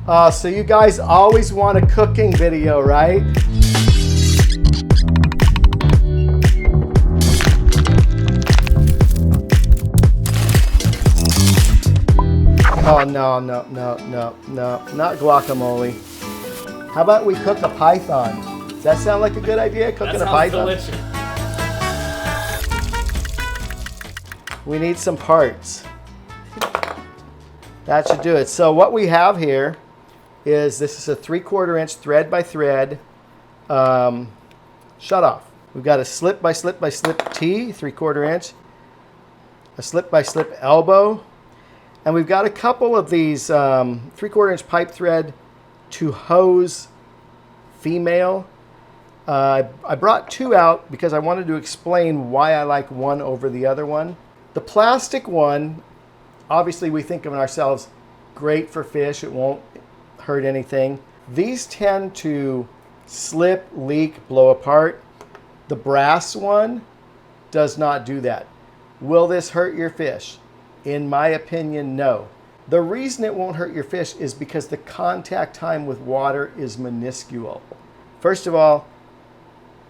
So you guys always want a cooking video, right? Oh, no, not guacamole. How about we cook a python? Does that sound like a good idea, cooking a python? Delicious. We need some parts. That should do it. So what we have here is, this is a 3/4 inch thread by thread shut off. We've got a slip by slip by slip T, 3/4 inch, a slip by slip elbow, and we've got a couple of these 3/4 inch pipe thread to hose female. I brought two out because I wanted to explain why I like one over the other one. The plastic one, obviously we think of ourselves great for fish. It won't hurt anything. These tend to slip, leak, blow apart. The brass one does not do that. Will this hurt your fish? In my opinion, no. The reason it won't hurt your fish is because the contact time with water is minuscule. First of all,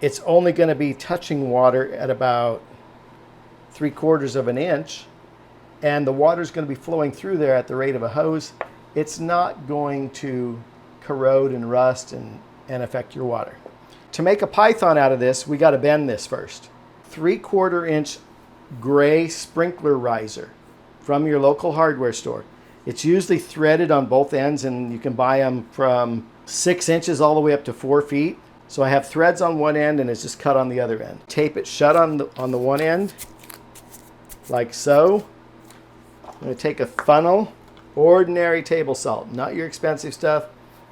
it's only going to be touching water at about 3/4 of an inch, and the water is going to be flowing through there at the rate of a hose. It's not going to corrode and rust and affect your water. To make a python out of this, we got to bend this first. 3/4 inch gray sprinkler riser from your local hardware store. It's usually threaded on both ends, and you can buy them from 6 inches all the way up to 4 feet. So I have threads on one end and it's just cut on the other end. Tape it shut on the one end, like so. I'm going to take a funnel, ordinary table salt, not your expensive stuff,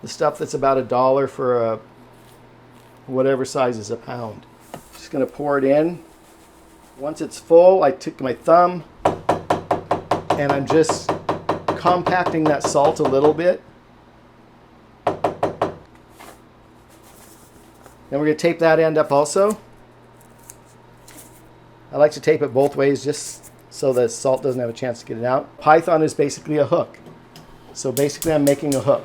the stuff that's about $1 for a whatever size is a pound. Just going to pour it in. Once it's full, I took my thumb and I'm just compacting that salt a little bit. Then we're going to tape that end up also. I like to tape it both ways just so the salt doesn't have a chance to get it out. Python is basically a hook. So basically I'm making a hook.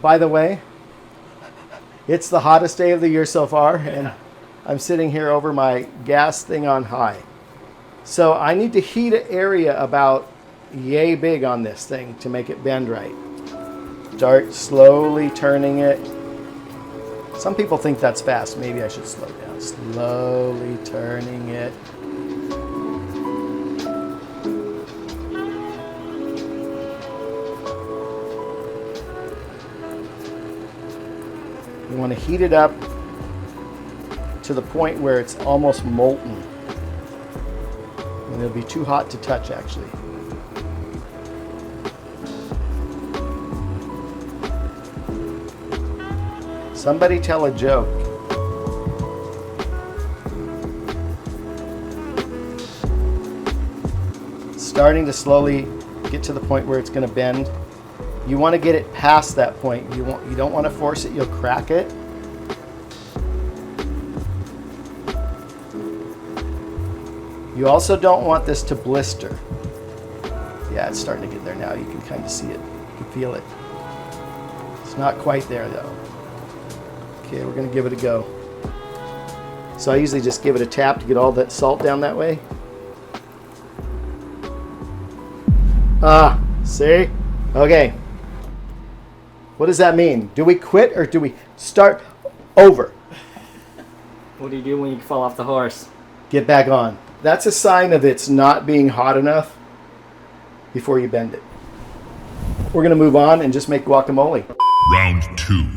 By the way, it's the hottest day of the year so far, and I'm sitting here over my gas thing on high. So I need to heat an area about yay big on this thing to make it bend right. Start slowly turning it. Some people think that's fast. Maybe I should slow down. Slowly turning it. You want to heat it up to the point where it's almost molten. And it'll be too hot to touch, actually. Somebody tell a joke. It's starting to slowly get to the point where it's going to bend. You want to get it past that point. You don't want to force it, you'll crack it. You also don't want this to blister. Yeah, it's starting to get there now. You can kind of see it. You can feel it. It's not quite there though. Okay, we're going to give it a go. So I usually just give it a tap to get all that salt down that way. See? Okay. What does that mean? Do we quit or do we start over? What do you do when you fall off the horse? Get back on. That's a sign of it's not being hot enough before you bend it. We're going to move on and just make guacamole. Round 2.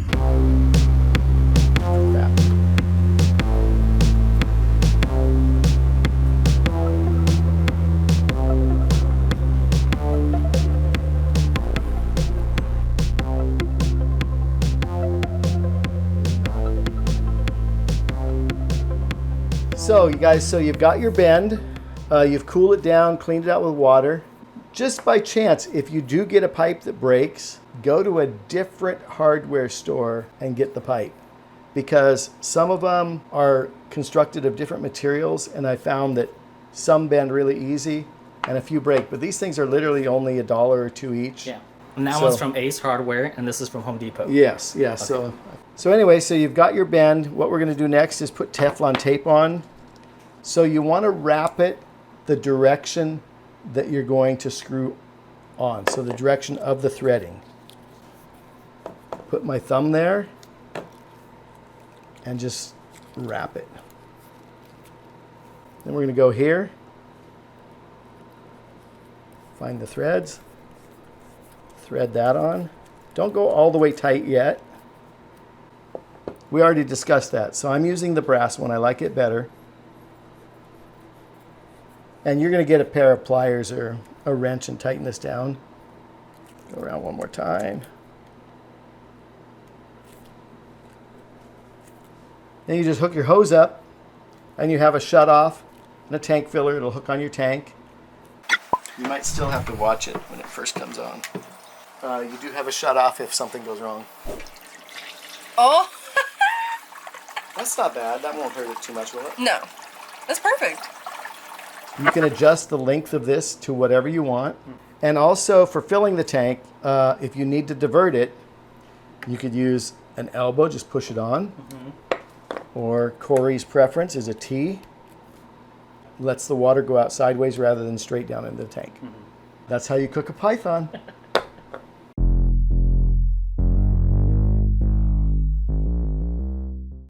So you guys, you've got your bend, you've cooled it down, cleaned it out with water. Just by chance, if you do get a pipe that breaks, go to a different hardware store and get the pipe, because some of them are constructed of different materials, and I found that some bend really easy and a few break, but these things are literally only $1 or $2 each. Yeah. And that one's from Ace Hardware, and this is from Home Depot. Yes, yes. Okay. So anyway, so you've got your bend. What we're going to do next is put Teflon tape on. So you want to wrap it the direction that you're going to screw on. So the direction of the threading. Put my thumb there and just wrap it. Then we're going to go here. Find the threads. Thread that on. Don't go all the way tight yet. We already discussed that. So I'm using the brass one. I like it better. And you're going to get a pair of pliers or a wrench and tighten this down. Go around one more time. Then you just hook your hose up and you have a shut off and a tank filler. It'll hook on your tank. You might still have to watch it when it first comes on. You do have a shut off if something goes wrong. Oh! That's not bad. That won't hurt it too much, will it? No. That's perfect. You can adjust the length of this to whatever you want. And also for filling the tank, if you need to divert it, you could use an elbow, just push it on. Or Corey's preference is a T. Lets the water go out sideways rather than straight down into the tank. That's how you cook a python.